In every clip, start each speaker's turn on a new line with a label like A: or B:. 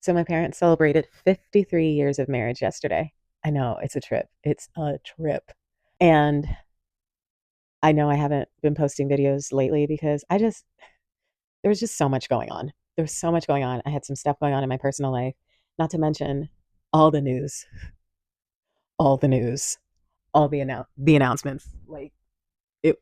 A: So my parents celebrated 53 years of marriage yesterday. I know, it's a trip. It's a trip. And I know I haven't been posting videos lately because there was just so much going on. There was so much going on. I had some stuff going on in my personal life, not to mention all the news, all the news, all the announcements. Like it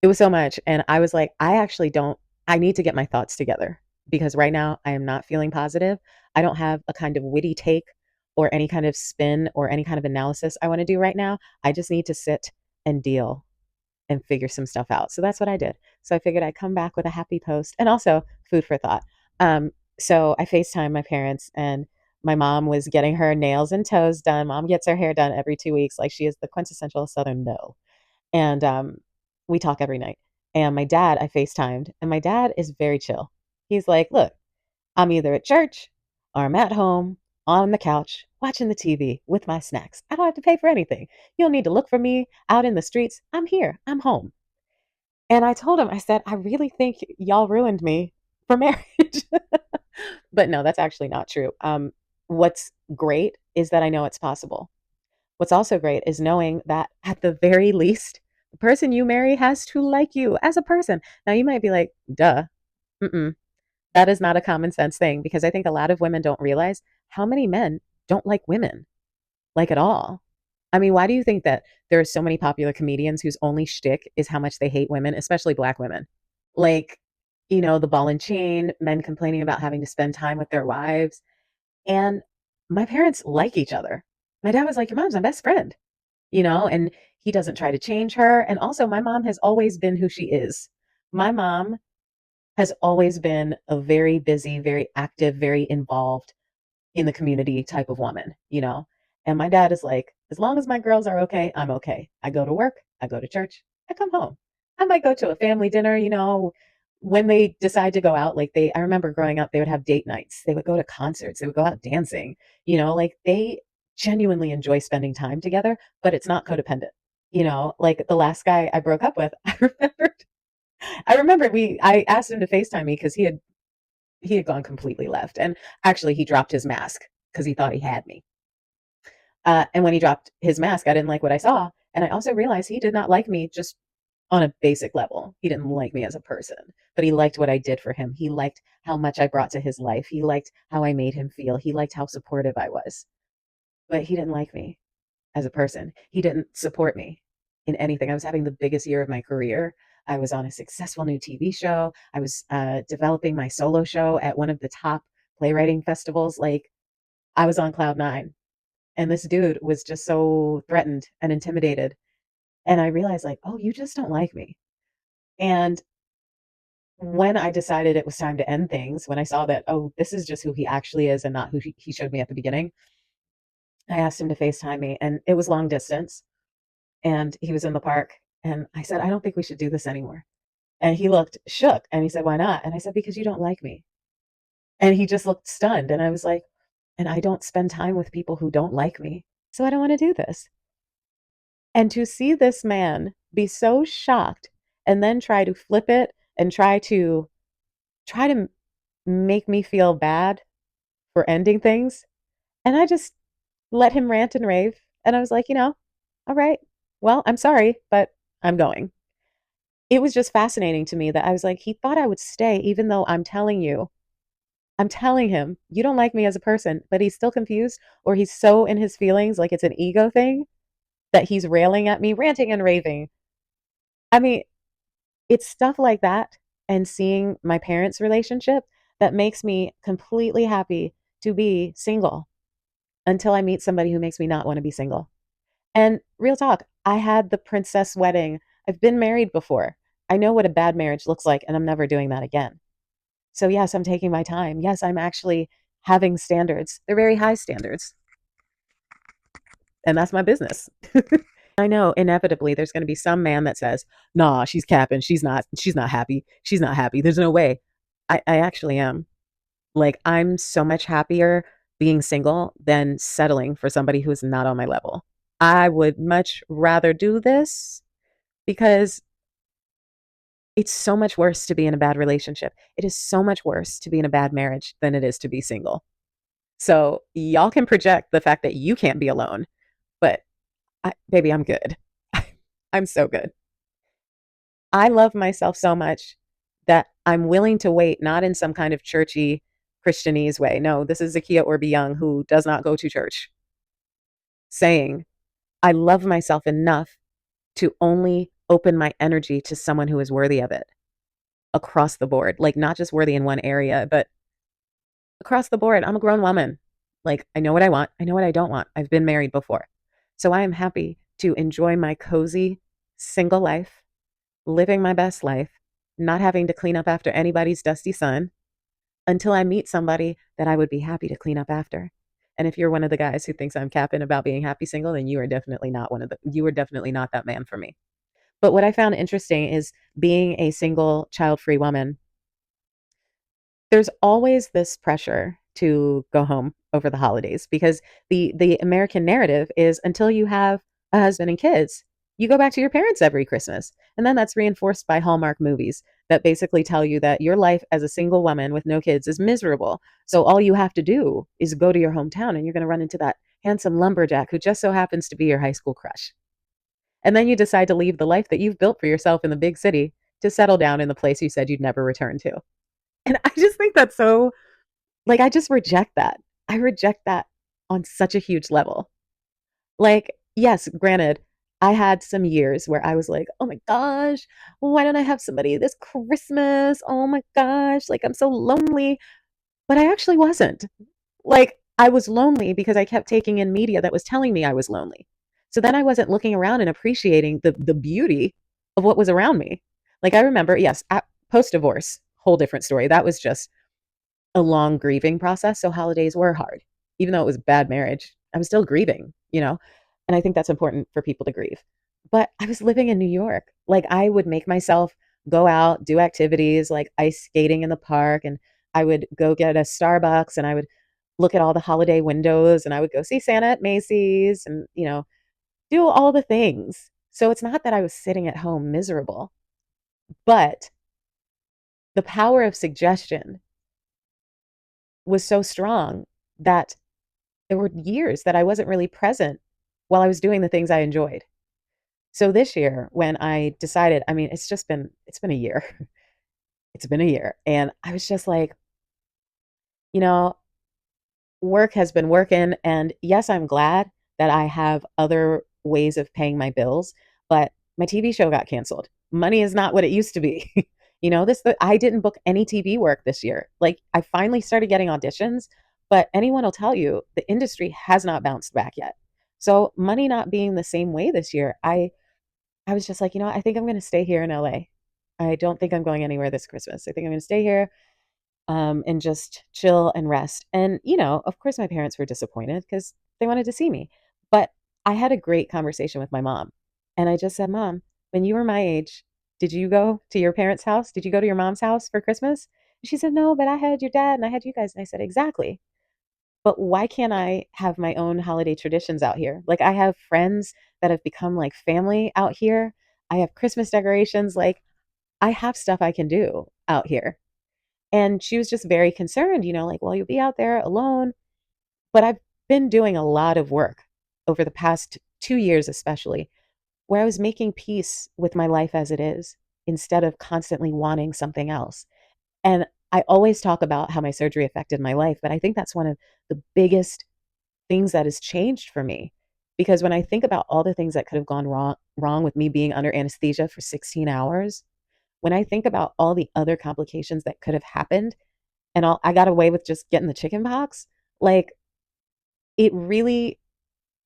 A: it was so much. And I was like, I need to get my thoughts together because right now I am not feeling positive. I don't have a kind of witty take or any kind of spin or any kind of analysis I want to do right now. I just need to sit and deal and figure some stuff out. So that's what I did. So I figured I'd come back with a happy post and also food for thought. Um, so I FaceTime my parents and my mom was getting her nails and toes done. Mom gets her hair done every 2 weeks, like she is the quintessential Southern belle. And we talk every night. And my dad, I FaceTimed, and my dad is very chill. He's like, look, I'm either at church or I'm at home on the couch watching the TV with my snacks. I don't have to pay for anything. You don't need to look for me out in the streets. I'm here. I'm home. And I told him, I said, I really think y'all ruined me for marriage. But no, that's actually not true. What's great is that I know it's possible. What's also great is knowing that at the very least, the person you marry has to like you as a person. Now, you might be like, duh. Mm-mm. That is not a common sense thing because I think a lot of women don't realize how many men don't like women, like at all. I mean, why do you think that there are so many popular comedians whose only shtick is how much they hate women, especially black women? Like, the ball and chain, men complaining about having to spend time with their wives. And my parents like each other. My dad was like, your mom's my best friend, and he doesn't try to change her. And also, my mom has always been who she is. My mom has always been a very busy, very active, very involved in the community type of woman. And my dad is like, as long as my girls are okay, I'm okay. I go to work, I go to church, I come home. I might go to a family dinner, when they decide to go out, I remember growing up, they would have date nights. They would go to concerts, they would go out dancing, like they genuinely enjoy spending time together, but it's not codependent. Like the last guy I broke up with, I remember I asked him to FaceTime me because he had gone completely left. And actually, he dropped his mask because he thought he had me. And when he dropped his mask, I didn't like what I saw. And I also realized he did not like me just on a basic level. He didn't like me as a person, but he liked what I did for him. He liked how much I brought to his life. He liked how I made him feel. He liked how supportive I was. But he didn't like me as a person. He didn't support me in anything. I was having the biggest year of my career. I was on a successful new TV show. I was developing my solo show at one of the top playwriting festivals. Like I was on cloud nine. And this dude was just so threatened and intimidated. And I realized, like, oh, you just don't like me. And when I decided it was time to end things, when I saw that, oh, this is just who he actually is and not who he showed me at the beginning, I asked him to FaceTime me. And it was long distance. And he was in the park. And I said, I don't think we should do this anymore. And he looked shook and he said, why not? And I said, because you don't like me. And he just looked stunned. And I was like, and I don't spend time with people who don't like me. So I don't want to do this. And to see this man be so shocked and then try to flip it and try to make me feel bad for ending things. And I just let him rant and rave. And I was like, all right, well, I'm sorry, but I'm going. It was just fascinating to me that I was like, he thought I would stay, even though I'm telling him, you don't like me as a person, but he's still confused or he's so in his feelings, like it's an ego thing that he's railing at me, ranting and raving. I mean, it's stuff like that and seeing my parents' relationship that makes me completely happy to be single until I meet somebody who makes me not want to be single. And real talk, I had the princess wedding. I've been married before. I know what a bad marriage looks like, and I'm never doing that again. So, yes, I'm taking my time. Yes, I'm actually having standards. They're very high standards, and that's my business. I know inevitably there's going to be some man that says, "Nah, she's capping. She's not happy. She's not happy. There's no way." I actually am. Like I'm so much happier being single than settling for somebody who's not on my level. I would much rather do this because It's so much worse to be in a bad relationship. It is so much worse to be in a bad marriage than it is to be single. So y'all can project the fact that you can't be alone, but baby, I'm good. I'm so good. I love myself so much that I'm willing to wait, not in some kind of churchy Christianese way. No, this is Zakiya Orby Young, who does not go to church, saying, I love myself enough to only open my energy to someone who is worthy of it across the board. Like, not just worthy in one area, but across the board. I'm a grown woman. Like, I know what I want. I know what I don't want. I've been married before. So I am happy to enjoy my cozy single life, living my best life, not having to clean up after anybody's dusty son until I meet somebody that I would be happy to clean up after. And if you're one of the guys who thinks I'm capping about being happy single, then you are definitely not that man for me. But what I found interesting is being a single child free woman, there's always this pressure to go home over the holidays because the American narrative is until you have a husband and kids, you go back to your parents every Christmas. And then that's reinforced by Hallmark movies that basically tell you that your life as a single woman with no kids is miserable. So all you have to do is go to your hometown and you're going to run into that handsome lumberjack who just so happens to be your high school crush. And then you decide to leave the life that you've built for yourself in the big city to settle down in the place you said you'd never return to. And I just think that's so, like, I just reject that. I reject that on such a huge level. Like, yes, granted, I had some years where I was like, oh my gosh, why don't I have somebody this Christmas? Oh my gosh, like I'm so lonely. But I actually wasn't. Like, I was lonely because I kept taking in media that was telling me I was lonely. So then I wasn't looking around and appreciating the beauty of what was around me. Like, I remember, yes, post divorce, whole different story. That was just a long grieving process. So holidays were hard. Even though it was bad marriage, I was still grieving, you know? And I think that's important for people to grieve. But I was living in New York. Like, I would make myself go out, do activities like ice skating in the park, and I would go get a Starbucks and I would look at all the holiday windows and I would go see Santa at Macy's and, do all the things. So it's not that I was sitting at home miserable, but the power of suggestion was so strong that there were years that I wasn't really present while I was doing the things I enjoyed. So this year when I decided, I mean, it's been a year. It's been a year. And I was just like, you know, work has been working. And yes, I'm glad that I have other ways of paying my bills, but my TV show got canceled. Money is not what it used to be. I didn't book any TV work this year. Like, I finally started getting auditions, but anyone will tell you the industry has not bounced back yet. So money not being the same way this year, I was just like, I think I'm going to stay here in LA. I don't think I'm going anywhere this Christmas. I think I'm going to stay here and just chill and rest. And, of course, my parents were disappointed because they wanted to see me. But I had a great conversation with my mom. And I just said, Mom, when you were my age, did you go to your parents' house? Did you go to your mom's house for Christmas? And she said, No, but I had your dad and I had you guys. And I said, Exactly. But why can't I have my own holiday traditions out here? Like, I have friends that have become like family out here. I have Christmas decorations. Like, I have stuff I can do out here. And she was just very concerned, like, well, you'll be out there alone. But I've been doing a lot of work over the past 2 years, especially, where I was making peace with my life as it is instead of constantly wanting something else. And I always talk about how my surgery affected my life, but I think that's one of the biggest things that has changed for me. Because when I think about all the things that could have gone wrong with me being under anesthesia for 16 hours, when I think about all the other complications that could have happened, and I got away with just getting the chicken pox, like, it really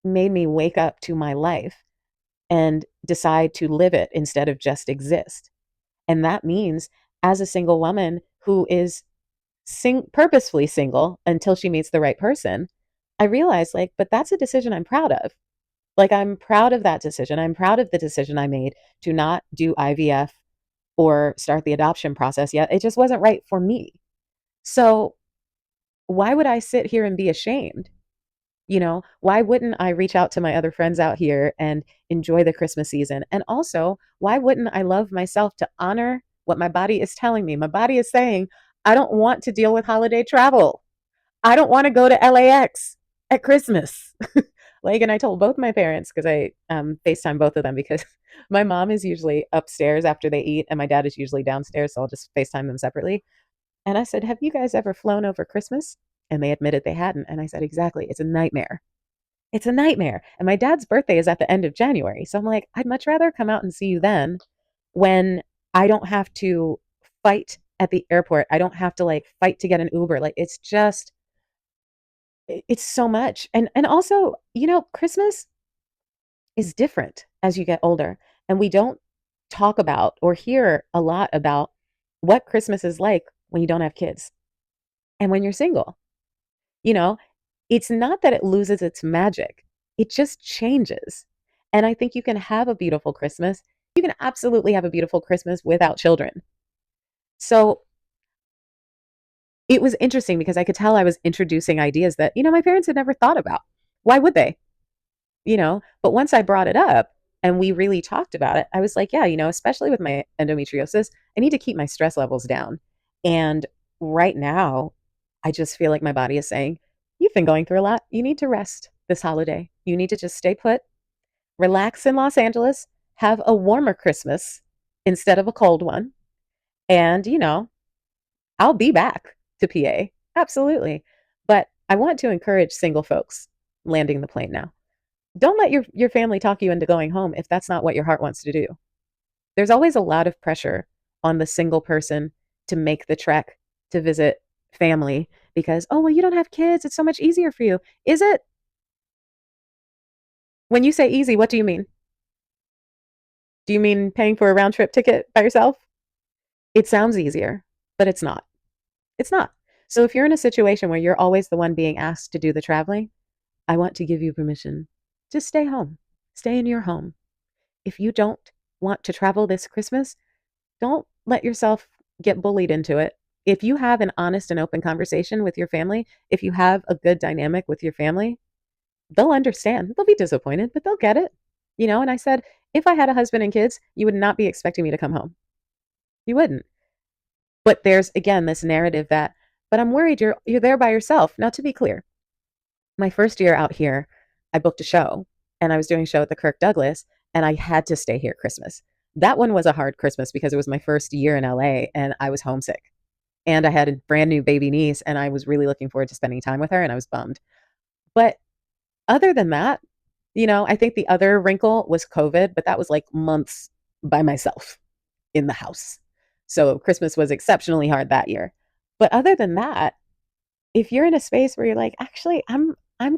A: made me wake up to my life and decide to live it instead of just exist. And that means, as a single woman who is purposefully single until she meets the right person, I realized, like, but that's a decision I'm proud of. Like, I'm proud of that decision. I'm proud of the decision I made to not do IVF or start the adoption process yet. It just wasn't right for me. So why would I sit here and be ashamed? Why wouldn't I reach out to my other friends out here and enjoy the Christmas season? And also, why wouldn't I love myself to honor what my body is telling me. My body is saying, I don't want to deal with holiday travel. I don't want to go to LAX at Christmas. Like, and I told both my parents because I FaceTime both of them because my mom is usually upstairs after they eat and my dad is usually downstairs. So I'll just FaceTime them separately. And I said, have you guys ever flown over Christmas? And they admitted they hadn't. And I said, exactly. It's a nightmare. It's a nightmare. And my dad's birthday is at the end of January. So I'm like, I'd much rather come out and see you then when I don't have to fight at the airport. I don't have to like fight to get an Uber. Like it's just it's so much. And also, Christmas is different as you get older. And we don't talk about or hear a lot about what Christmas is like when you don't have kids and when you're single. You know, it's not that it loses its magic, it just changes. And I think you can have a beautiful Christmas. You can absolutely have a beautiful Christmas without children. So it was interesting because I could tell I was introducing ideas that, my parents had never thought about. Why would they? But once I brought it up and we really talked about it, I was like, yeah, especially with my endometriosis, I need to keep my stress levels down. And right now, I just feel like my body is saying, you've been going through a lot. You need to rest this holiday. You need to just stay put, relax in Los Angeles, have a warmer Christmas instead of a cold one. And, I'll be back to PA. Absolutely. But I want to encourage single folks landing the plane now. Don't let your family talk you into going home if that's not what your heart wants to do. There's always a lot of pressure on the single person to make the trek to visit family because, oh, well, you don't have kids. It's so much easier for you. Is it? When you say easy, what do you mean? Do you mean paying for a round trip ticket by yourself? It sounds easier, but it's not. It's not. So if you're in a situation where you're always the one being asked to do the traveling, I want to give you permission. Just stay home. Stay in your home. If you don't want to travel this Christmas, don't let yourself get bullied into it. If you have an honest and open conversation with your family, if you have a good dynamic with your family, they'll understand. They'll be disappointed, but they'll get it. And I said, if I had a husband and kids, you would not be expecting me to come home. You wouldn't. But there's again this narrative that, but I'm worried you're there by yourself. Now to be clear, my first year out here, I booked a show and I was doing a show at the Kirk Douglas and I had to stay here Christmas. That one was a hard Christmas because it was my first year in LA and I was homesick. And I had a brand new baby niece and I was really looking forward to spending time with her and I was bummed. But other than that, I think the other wrinkle was COVID, but that was like months by myself in the house. So Christmas was exceptionally hard that year. But other than that, if you're in a space where you're like, actually, I'm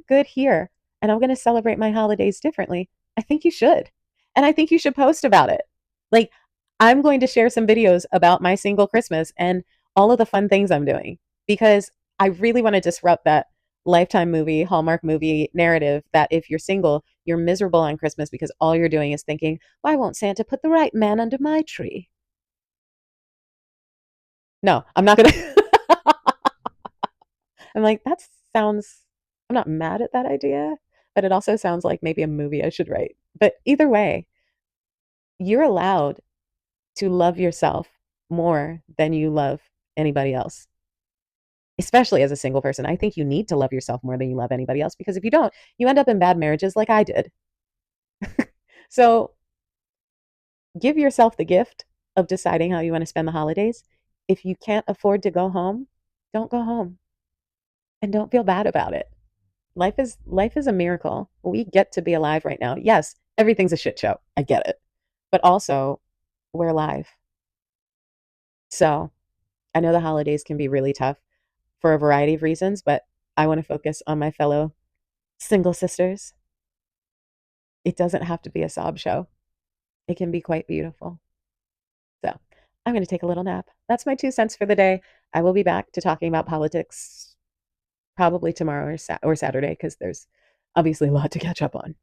A: good here and I'm going to celebrate my holidays differently, I think you should. And I think you should post about it. Like I'm going to share some videos about my single Christmas and all of the fun things I'm doing because I really want to disrupt that Lifetime movie, Hallmark movie narrative that if you're single, you're miserable on Christmas because all you're doing is thinking, why won't Santa put the right man under my tree? No, I'm not going to. I'm like, that sounds, I'm not mad at that idea, but it also sounds like maybe a movie I should write. But either way, you're allowed to love yourself more than you love anybody else, especially as a single person. I think you need to love yourself more than you love anybody else because if you don't, you end up in bad marriages like I did. So give yourself the gift of deciding how you want to spend the holidays. If you can't afford to go home, don't go home and don't feel bad about it. Life is a miracle. We get to be alive right now. Yes, everything's a shit show. I get it. But also, we're alive. So, I know the holidays can be really tough for a variety of reasons, but I want to focus on my fellow single sisters. It doesn't have to be a sob show. It can be quite beautiful. So, I'm going to take a little nap. That's my 2 cents for the day. I will be back to talking about politics probably tomorrow or Saturday because there's obviously a lot to catch up on.